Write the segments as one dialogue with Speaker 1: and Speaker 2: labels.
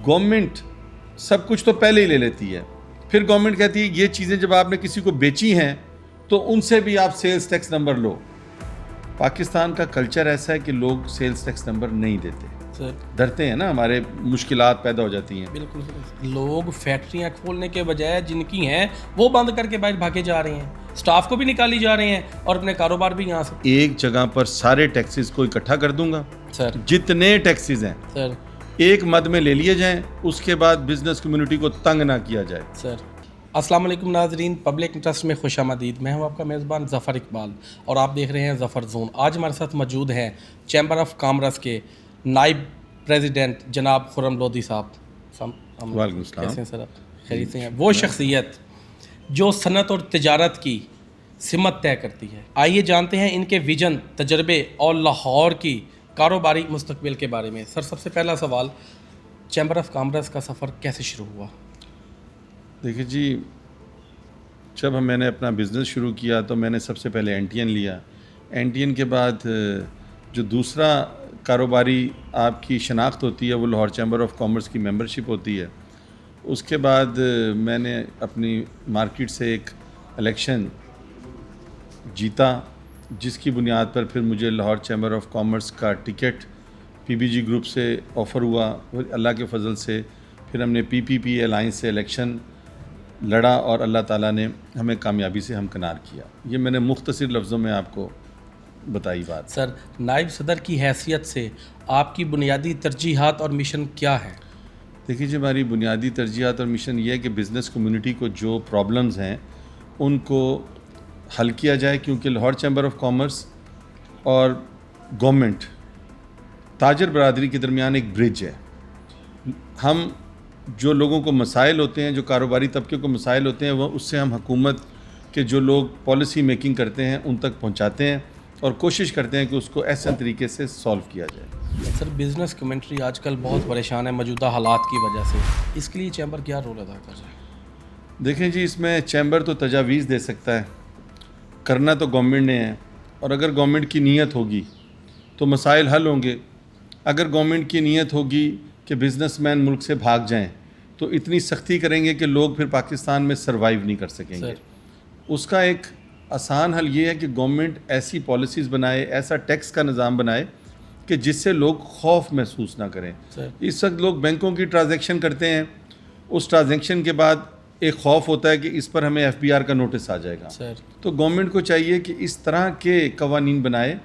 Speaker 1: Government सब कुछ तो पहले ही ले लेती है, फिर गवर्नमेंट कहती है ये चीज़ें जब आपने किसी को बेची हैं तो उनसे भी आप सेल्स टैक्स नंबर लो। पाकिस्तान का कल्चर ऐसा है कि लोग सेल्स टैक्स नंबर नहीं देते
Speaker 2: सर,
Speaker 1: डरते हैं ना, हमारे मुश्किलात पैदा हो जाती हैं।
Speaker 2: बिल्कुल सर। लोग फैक्ट्रियां खोलने के बजाय जिनकी हैं वो बंद करके बाहर भागे जा रहे हैं, स्टाफ को भी निकाली जा रहे हैं और अपने कारोबार भी यहाँ से।
Speaker 1: एक जगह पर सारे टैक्सेस को इकट्ठा कर दूंगा
Speaker 2: सर
Speaker 1: जितने टैक्सेस हैं
Speaker 2: सर
Speaker 1: एक मद में ले लिए जाएं, उसके बाद बिजनेस कम्युनिटी को तंग ना किया जाए।
Speaker 2: सर अस्सलाम वालेकुम नाजरीन, पब्लिक इंटरेस्ट में खुशामदीद। मैं हूं आपका मेज़बान ज़फ़र इकबाल और आप देख रहे हैं ज़फ़र जोन। आज हमारे साथ मौजूद हैं चैम्बर ऑफ कॉमर्स के नायब प्रेसिडेंट जनाब खुर्रम लोधी साहब।
Speaker 1: वालेकुम सलाम।
Speaker 2: कैसे हैं सर आप? खैरियत से हैं? वो शख्सियत जो सनत और तिजारत की सिमत तय करती है। आइए जानते हैं इनके विजन, तजर्बे और लाहौर की कारोबारी मुस्तकबिल के बारे में। सर सबसे पहला सवाल, चैम्बर ऑफ कॉमर्स का सफ़र कैसे शुरू हुआ?
Speaker 1: देखिए जी, जब मैंने अपना बिज़नेस शुरू किया तो मैंने सबसे पहले एनटीएन लिया। एनटीएन के बाद जो दूसरा कारोबारी आपकी शनाख्त होती है वो लाहौर चैम्बर ऑफ कॉमर्स की मेंबरशिप होती है। उसके बाद मैंने अपनी मार्केट से एक इलेक्शन जीता, जिसकी बुनियाद पर फिर मुझे लाहौर चैम्बर ऑफ कॉमर्स का टिकट पीबीजी ग्रुप से ऑफ़र हुआ। अल्लाह के फजल से फिर हमने पीपीपी अलायंस से इलेक्शन लड़ा और अल्लाह ताला ने हमें कामयाबी से हमकिनार किया। ये मैंने मुख्तसर लफ्ज़ों में आपको बताई बात।
Speaker 2: सर नायब सदर की हैसियत से आपकी बुनियादी तरजीहात और मिशन क्या है?
Speaker 1: देखिए जी, हमारी बुनियादी तरजीहात और मिशन ये है कि बिज़नेस कम्युनिटी को जो प्रॉब्लम्स हैं उनको हल किया जाए, क्योंकि लाहौर चैम्बर ऑफ कॉमर्स और गवर्नमेंट ताजर बरादरी के दरमियान एक ब्रिज है। हम जो लोगों को मसाइल होते हैं, जो कारोबारी तबके को मसाइल होते हैं, वह उससे हम हुकूमत के जो लोग पॉलिसी मेकिंग करते हैं उन तक पहुंचाते हैं और कोशिश करते हैं कि उसको ऐसे तरीके से सॉल्व किया जाए।
Speaker 2: सर बिज़नेस कमेंट्री आजकल बहुत परेशान है मौजूदा हालात की वजह से, इसके लिए चैम्बर क्या रोल अदा कर रहा है?
Speaker 1: देखें जी, इसमें चैम्बर तो तजावीज़ दे सकता है, करना तो गवर्नमेंट ने है, और अगर गवर्नमेंट की नीयत होगी तो मसाइल हल होंगे। अगर गवर्नमेंट की नीयत होगी कि बिज़नेसमैन मुल्क से भाग जाएं तो इतनी सख्ती करेंगे कि लोग फिर पाकिस्तान में सरवाइव नहीं कर सकेंगे। उसका एक आसान हल ये है कि गवर्नमेंट ऐसी पॉलिसीज़ बनाए, ऐसा टैक्स का निज़ाम बनाए कि जिससे लोग खौफ महसूस ना करें। इस वक्त लोग बैंकों की ट्रांजैक्शन करते हैं, उस ट्रांजैक्शन के बाद एक खौफ होता है कि इस पर हमें एफबीआर का नोटिस आ जाएगा। तो गवर्नमेंट को चाहिए कि इस तरह के कवानीन बनाए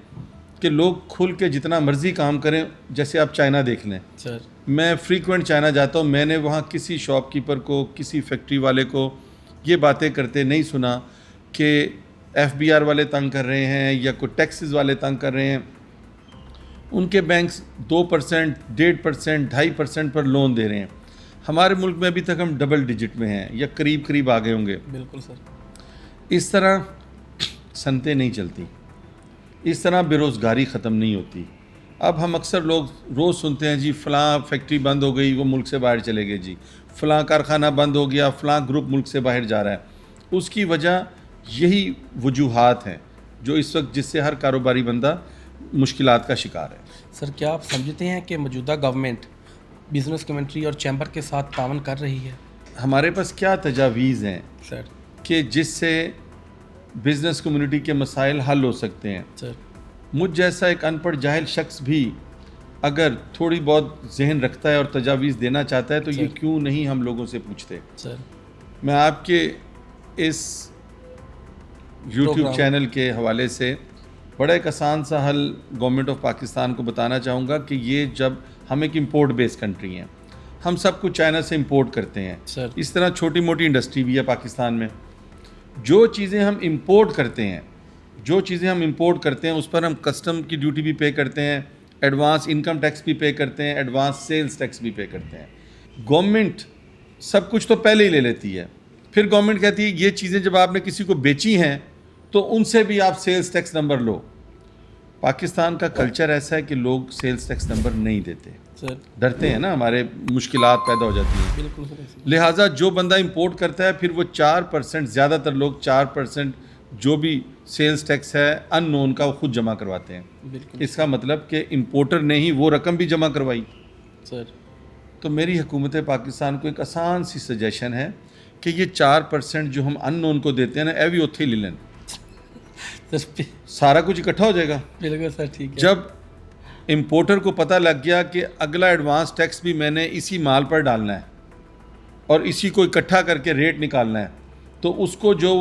Speaker 1: कि लोग खुल के जितना मर्ज़ी काम करें। जैसे आप चाइना देख लें, मैं फ्रीक्वेंट चाइना जाता हूँ, मैंने वहाँ किसी शॉपकीपर को, किसी फैक्ट्री वाले को ये बातें करते नहीं सुना कि एफबीआर वाले तंग कर रहे हैं या कोई टैक्सेस वाले तंग कर रहे हैं। उनके बैंक्स 2%, 1.5%, 2.5% पर लोन दे रहे हैं। हमारे मुल्क में अभी तक हम डबल डिजिट में हैं या करीब करीब आ गए होंगे।
Speaker 2: बिल्कुल सर।
Speaker 1: इस तरह सनतें नहीं चलती, इस तरह बेरोज़गारी ख़त्म नहीं होती। अब हम अक्सर लोग रोज़ सुनते हैं जी फ़लाँ फैक्ट्री बंद हो गई, वो मुल्क से बाहर चले गए, जी फ़लाँ कारखाना बंद हो गया, फ़लाँ ग्रुप मुल्क से बाहर जा रहा है। उसकी वजह यही वजूहात हैं जो इस वक्त जिससे हर कारोबारी बंदा मुश्किलात का शिकार है।
Speaker 2: सर क्या आप समझते हैं कि मौजूदा गवर्नमेंट बिज़नेस कमेंट्री और चैम्बर के साथ तावन कर रही है?
Speaker 1: हमारे पास क्या तजावीज़ हैं
Speaker 2: सर
Speaker 1: कि जिससे बिज़नेस कम्युनिटी के मसाइल हल हो सकते हैं?
Speaker 2: सर
Speaker 1: मुझ जैसा एक अनपढ़ जाहिल शख्स भी अगर थोड़ी बहुत जहन रखता है और तजावीज़ देना चाहता है तो ये क्यों नहीं हम लोगों से पूछते?
Speaker 2: सर
Speaker 1: मैं आपके इस YouTube चैनल के हवाले से बड़ा एक आसान सा हल गवर्नमेंट ऑफ पाकिस्तान को बताना चाहूँगा कि ये जब हम एक इम्पोर्ट बेस्ड कंट्री हैं, हम सब कुछ चाइना से इंपोर्ट करते हैं।
Speaker 2: सर
Speaker 1: इस तरह छोटी मोटी इंडस्ट्री भी है पाकिस्तान में। जो चीज़ें हम इंपोर्ट करते हैं उस पर हम कस्टम की ड्यूटी भी पे करते हैं, एडवांस इनकम टैक्स भी पे करते हैं, एडवांस सेल्स टैक्स भी पे करते हैं। गवर्नमेंट सब कुछ तो पहले ही ले लेती है, फिर गवर्नमेंट कहती है ये चीज़ें जब आपने किसी को बेची हैं तो उनसे भी आप सेल्स टैक्स नंबर लो। पाकिस्तान का कल्चर ऐसा है कि लोग सेल्स टैक्स नंबर नहीं देते, डरते हैं ना, हमारे मुश्किलात पैदा हो जाती हैं।
Speaker 2: बिल्कुल सर।
Speaker 1: लिहाजा जो बंदा इंपोर्ट करता है फिर वो 4%, ज़्यादातर लोग 4% जो भी सेल्स टैक्स है अननोन का वो खुद जमा करवाते हैं। इसका मतलब कि इंपोर्टर ने ही वो रकम भी जमा करवाई।
Speaker 2: सर
Speaker 1: तो मेरी हुकूमत पाकिस्तान को एक आसान सी सजेशन है कि ये 4% जो हम अननोन को देते हैं ना, ए भी उत्थे ही ले लें,
Speaker 2: सर
Speaker 1: सारा कुछ इकट्ठा हो जाएगा।
Speaker 2: बिल्कुल सर, ठीक है।
Speaker 1: जब इंपोर्टर को पता लग गया कि अगला एडवांस टैक्स भी मैंने इसी माल पर डालना है और इसी को इकट्ठा करके रेट निकालना है, तो उसको जो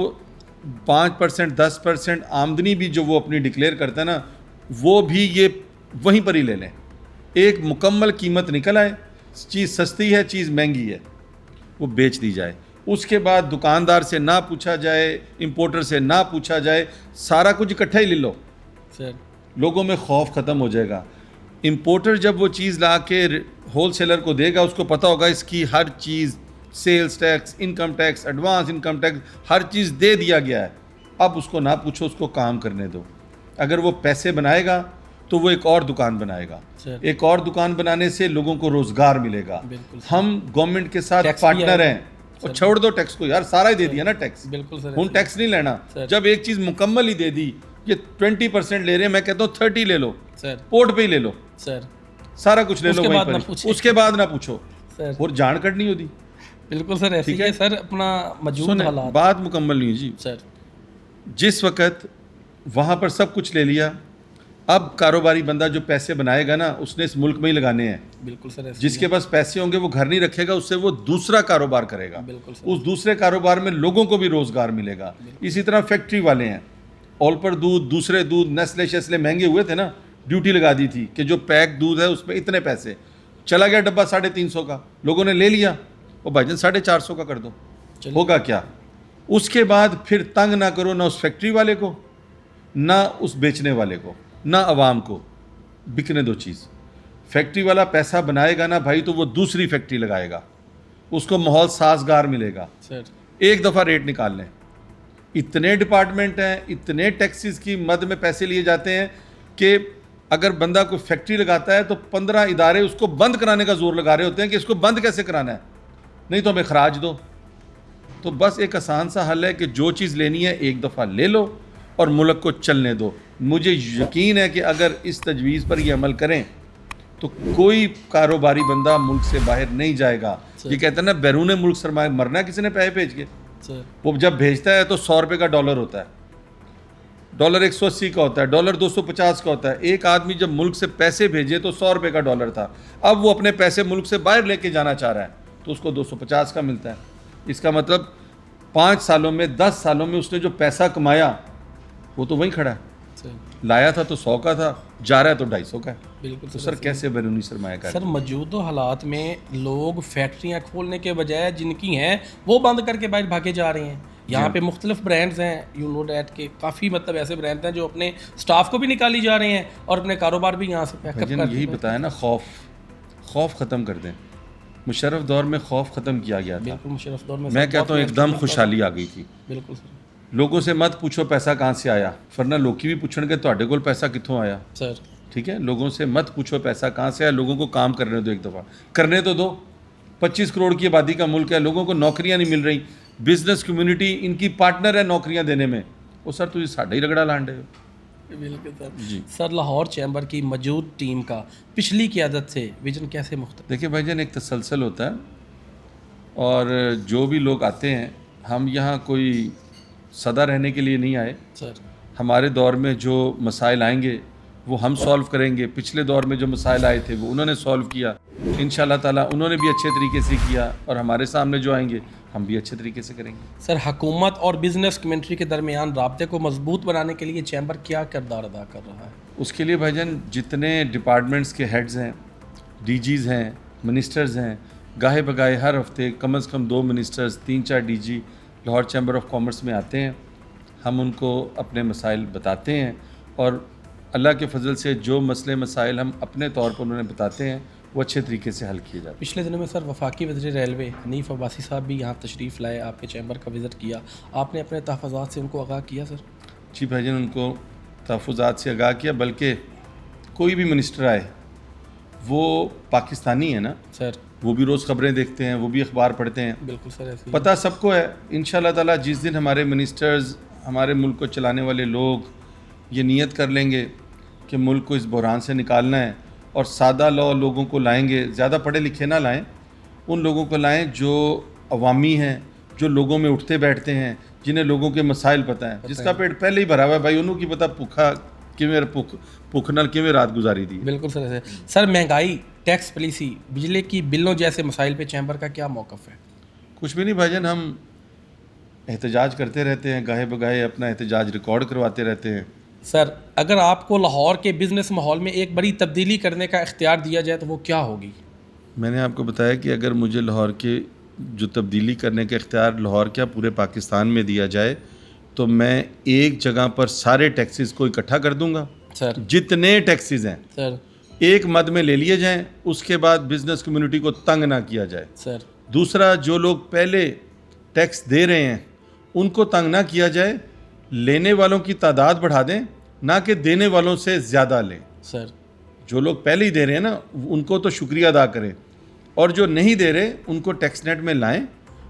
Speaker 1: 5% 10% आमदनी भी जो वो अपनी डिक्लेयर करता है ना, वो भी ये वहीं पर ही ले लें। एक मुकम्मल कीमत निकल आए, चीज़ सस्ती है, चीज़ महंगी है, वो बेच दी जाए। उसके बाद दुकानदार से ना पूछा जाए, इंपोर्टर से ना पूछा जाए, सारा कुछ इकट्ठा ही ले लो।
Speaker 2: सर
Speaker 1: लोगों में खौफ ख़त्म हो जाएगा। इंपोर्टर जब वो चीज़ ला के होल सेलर को देगा, उसको पता होगा इसकी हर चीज़, sales tax, income tax, advance income tax, हर चीज़ दे दिया गया है। अब उसको ना पूछो, उसको काम करने दो। अगर वो पैसे बनाएगा तो वो एक और दुकान बनाएगा, एक और दुकान बनाने से लोगों को रोज़गार मिलेगा। हम गवर्नमेंट के साथ पार्टनर हैं। और छोड़ दो टैक्स को यार, सारा ही दे दिया ना टैक्स।
Speaker 2: बिल्कुल सर,
Speaker 1: हम टैक्स नहीं लेना। जब एक चीज़ मुकम्मल ही दे दी, ये 20% ले रहे हैं, मैं कहता हूँ 30 ले लो
Speaker 2: सर,
Speaker 1: पोर्ट पे ही ले लो
Speaker 2: सर,
Speaker 1: सारा कुछ ले लो
Speaker 2: उसके
Speaker 1: वहीं
Speaker 2: बाद
Speaker 1: पर
Speaker 2: ना
Speaker 1: ही।
Speaker 2: पूछे।
Speaker 1: उसके बाद ना पूछो
Speaker 2: सर
Speaker 1: और जान कटनी होती।
Speaker 2: बिल्कुल सर, ऐसे ही है सर अपना मौजूद
Speaker 1: सुने,
Speaker 2: हालात।
Speaker 1: बात मुकम्मल नहीं हुई जी।
Speaker 2: सर
Speaker 1: जिस वक्त वहाँ पर सब कुछ ले लिया, अब कारोबारी बंदा जो पैसे बनाएगा ना, उसने इस मुल्क में ही लगाने हैं।
Speaker 2: बिल्कुल सर, ऐसे
Speaker 1: जिसके पास पैसे होंगे वो घर नहीं रखेगा, उससे वो दूसरा कारोबार करेगा।
Speaker 2: बिल्कुल सर,
Speaker 1: उस दूसरे कारोबार में लोगों को भी रोज़गार मिलेगा। इसी तरह फैक्ट्री वाले हैं, ऑलपर दूध, दूसरे दूध, नेस्ले शेस्ले महंगे हुए थे ना, ड्यूटी लगा दी थी कि जो पैक दूध है उसमें इतने पैसे, चला गया डब्बा 350 का, लोगों ने ले लिया, वो भाईजान 450 का कर दो, होगा क्या? उसके बाद फिर तंग ना करो ना उस फैक्ट्री वाले को, ना उस बेचने वाले को, ना आवाम को, बिकने दो चीज़। फैक्ट्री वाला पैसा बनाएगा ना भाई, तो वो दूसरी फैक्ट्री लगाएगा, उसको माहौल साजगार मिलेगा।
Speaker 2: सर
Speaker 1: एक दफ़ा रेट निकाल लें। इतने डिपार्टमेंट हैं, इतने टैक्सेस की मद में पैसे लिए जाते हैं कि अगर बंदा कोई फैक्ट्री लगाता है तो 15 इदारे उसको बंद कराने का जोर लगा रहे होते हैं कि इसको बंद कैसे कराना है, नहीं तो हमें खराज दो। तो बस एक आसान सा हल है कि जो चीज़ लेनी है एक दफ़ा ले लो और मुल्क को चलने दो। मुझे यकीन है कि अगर इस तजवीज़ पर ये अमल करें तो कोई कारोबारी बंदा मुल्क से बाहर नहीं जाएगा। ये कहते हैं ना, बैरून मुल्क सरमाया मरना किसी ने पैसे भेज के, वो जब भेजता है तो 100 रुपये का डॉलर होता है, डॉलर 180 का होता है, डॉलर 250 का होता है। एक आदमी जब मुल्क से पैसे भेजे तो 100 रुपये का डॉलर था, अब वो अपने पैसे मुल्क से बाहर लेके जाना चाह रहा है तो उसको 250 का मिलता है। इसका मतलब 5 सालों में, 10 सालों में उसने जो पैसा कमाया वो तो वहीं खड़ा है। लाया था तो 100 का था, जा रहा है तो 250 का है।
Speaker 2: बिल्कुल
Speaker 1: तो सर कैसे बैरूनी सरमाया का?
Speaker 2: सर मौजूदा हालात में लोग फैक्ट्रियां खोलने के बजाय जिनकी हैं वो बंद करके बाहर भागे जा रहे हैं। यहाँ पे मुख्तलिफ ब्रांड्स हैं, यू नो डैट के काफ़ी मतलब ऐसे ब्रांड हैं जो अपने स्टाफ को भी निकाली जा रहे हैं और अपने कारोबार भी यहाँ से पैकअप कर।
Speaker 1: यही बताया ना, खौफ ख़त्म कर दें। मुशर्रफ दौर में खौफ ख़त्म किया गया था।
Speaker 2: बिल्कुल मुशर्रफ दौर में
Speaker 1: मैं कहता हूँ एकदम खुशहाली आ गई थी।
Speaker 2: बिल्कुल सर।
Speaker 1: लोगों से मत पूछो पैसा कहाँ से आया, वरना लोग भी पूछणगे तुहाडे कोल पैसा कित्थों आया।
Speaker 2: सर
Speaker 1: ठीक है, लोगों से मत पूछो पैसा कहाँ से आया, लोगों को काम करने दो, एक दफ़ा करने तो दो। 25 करोड़ की आबादी का मुल्क है, लोगों को नौकरियाँ नहीं मिल रही, बिजनेस कम्युनिटी इनकी पार्टनर है नौकरियाँ देने में, वो सर तुझे साढ़ा ही रगड़ा लांडे हो।
Speaker 2: बिल्कुल सर
Speaker 1: जी।
Speaker 2: सर लाहौर चैम्बर की मौजूद टीम का पिछली क़यादत से विजन कैसे मुख्तलिफ?
Speaker 1: देखिए भाईजान, एक तसलसल होता है और जो भी लोग आते हैं, हम यहाँ कोई सदा रहने के लिए नहीं आए।
Speaker 2: सर
Speaker 1: हमारे दौर में जो मसाइल आएंगे वो हम सॉल्व करेंगे। पिछले दौर में जो मसाइल आए थे वो उन्होंने सॉल्व किया, इंशाल्लाह ताला उन्होंने भी अच्छे तरीके से किया और हमारे सामने जो आएंगे हम भी अच्छे तरीके से करेंगे।
Speaker 2: सर हुकूमत और बिजनेस कम्युनिटी के दरमियान राब्ते को मजबूत बनाने के लिए चैम्बर क्या किरदार अदा कर रहा है?
Speaker 1: उसके लिए भाईजान जितने डिपार्टमेंट्स के हेड्स हैं, डीजीज़ हैं, मिनिस्टर्स हैं, गाहे बगाहे हर हफ्ते कम से कम 2 ministers, 3-4 DG Lahore chamber of commerce में आते हैं। हम उनको अपने मसाइल बताते हैं और अल्लाह के फजल से जो मसले मसाइल हम अपने तौर पर उन्हें बताते हैं वो अच्छे तरीके से हल किए जाते हैं।
Speaker 2: पिछले दिनों में सर वफाकी वज़ीर रेलवे हनीफ अब्बासी साहब भी यहाँ तशरीफ़ लाए, आपके चैम्बर का विज़िट किया, आपने अपने तहफ़्फ़ुज़ात से उनको आगाह किया? सर
Speaker 1: जी भाईजान, उनको तहफ़्फ़ुज़ात से आगाह किया, बल्कि कोई भी मिनिस्टर आए वो पाकिस्तानी है ना
Speaker 2: सर,
Speaker 1: वो भी रोज़ ख़बरें देखते हैं, वो भी अखबार पढ़ते हैं।
Speaker 2: बिल्कुल सर, ऐसे
Speaker 1: पता सबको है। इंशाल्लाह ताला जिस दिन हमारे मिनिस्टर्स, हमारे मुल्क को चलाने वाले लोग ये नीयत कर लेंगे कि मुल्क को इस बहरान से निकालना है और सादा लॉ लोगों को लाएंगे, ज़्यादा पढ़े लिखे ना लाएं, उन लोगों को लाएं जो अवामी हैं, जो लोगों में उठते बैठते हैं, जिन्हें लोगों के मसाइल पता है, जिसका पेट पहले ही भरा हुआ है भाई, उन्हों की पता भूखा किवें भूख नाल किवें रात गुजारी दी।
Speaker 2: बिल्कुल सर महंगाई, टैक्स पॉलिसी, बिजली की बिलों जैसे मसाइल पे चैम्बर का क्या मौक़िफ़ है?
Speaker 1: कुछ भी नहीं भाईजान, हम एहतजाज करते रहते हैं, गाहे बगाहे अपना एहतजाज रिकॉर्ड करवाते रहते हैं।
Speaker 2: सर अगर आपको लाहौर के बिज़नेस माहौल में एक बड़ी तब्दीली करने का इख्तियार दिया जाए तो वो क्या होगी?
Speaker 1: मैंने आपको बताया कि अगर मुझे लाहौर के जो तब्दीली करने का इख्तियार लाहौर क्या पूरे पाकिस्तान में दिया जाए तो मैं एक जगह पर सारे टैक्सेस को इकट्ठा कर दूंगा।
Speaker 2: सर
Speaker 1: जितने टैक्सेस हैं
Speaker 2: सर
Speaker 1: एक मद में ले लिए जाएं, उसके बाद बिजनेस कम्युनिटी को तंग ना किया जाए।
Speaker 2: सर
Speaker 1: दूसरा, जो लोग पहले टैक्स दे रहे हैं उनको तंग ना किया जाए, लेने वालों की तादाद बढ़ा दें, ना कि देने वालों से ज़्यादा लें।
Speaker 2: सर
Speaker 1: जो लोग पहले ही दे रहे हैं ना उनको तो शुक्रिया अदा करें, और जो नहीं दे रहे उनको टैक्स नेट में लाएं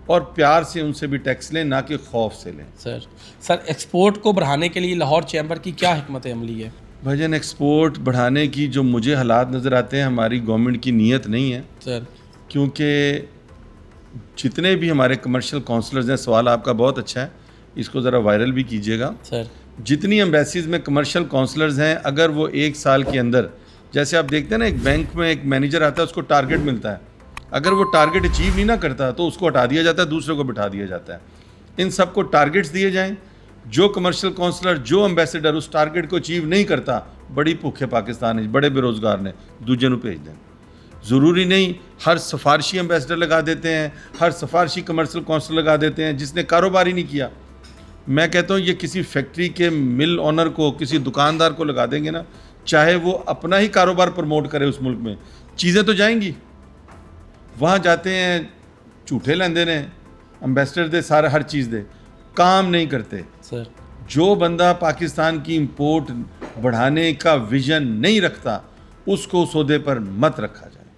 Speaker 1: और प्यार से उनसे भी टैक्स लें, ना कि खौफ से लें।
Speaker 2: सर एक्सपोर्ट को बढ़ाने के लिए लाहौर चैम्बर की क्या हिकमत अमली है?
Speaker 1: भाईजान, एक्सपोर्ट बढ़ाने की जो मुझे हालात नज़र आते हैं, हमारी गवर्नमेंट की नीयत नहीं है।
Speaker 2: सर
Speaker 1: क्योंकि जितने भी हमारे कमर्शियल काउंसलर्स हैं, सवाल आपका बहुत अच्छा है, इसको ज़रा वायरल भी कीजिएगा।
Speaker 2: सर
Speaker 1: जितनी एम्बेसीज़ में कमर्शियल काउंसलर्स हैं, अगर वो एक साल के अंदर, जैसे आप देखते हैं ना एक बैंक में एक मैनेजर आता है, उसको टारगेट मिलता है, अगर वो टारगेट अचीव नहीं ना करता तो उसको हटा दिया जाता है, दूसरे को बिठा दिया जाता है। इन सबको टारगेट्स दिए जाएं। जो कमर्शियल काउंसलर, जो एम्बेसडर उस टारगेट को अचीव नहीं करता, बड़ी भुखे पाकिस्तान है, बड़े बेरोज़गार ने, दूजे को भेज दें। ज़रूरी नहीं हर सिफारशी एम्बेसडर लगा देते हैं, हर सिफारशी कमर्शियल काउंसलर लगा देते हैं जिसने कारोबार ही नहीं किया। मैं कहता हूँ ये किसी फैक्ट्री के मिल ऑनर को, किसी दुकानदार को लगा देंगे ना, चाहे वो अपना ही कारोबार प्रमोट करे उस मुल्क में, चीज़ें तो जाएंगी। वहाँ जाते हैं झूठे लेंदे ने, एम्बेसडर दे सारा हर चीज़ दे, काम नहीं करते।
Speaker 2: सर
Speaker 1: जो बंदा पाकिस्तान की इंपोर्ट बढ़ाने का विजन नहीं रखता उसको सौदे पर मत रखा जाए।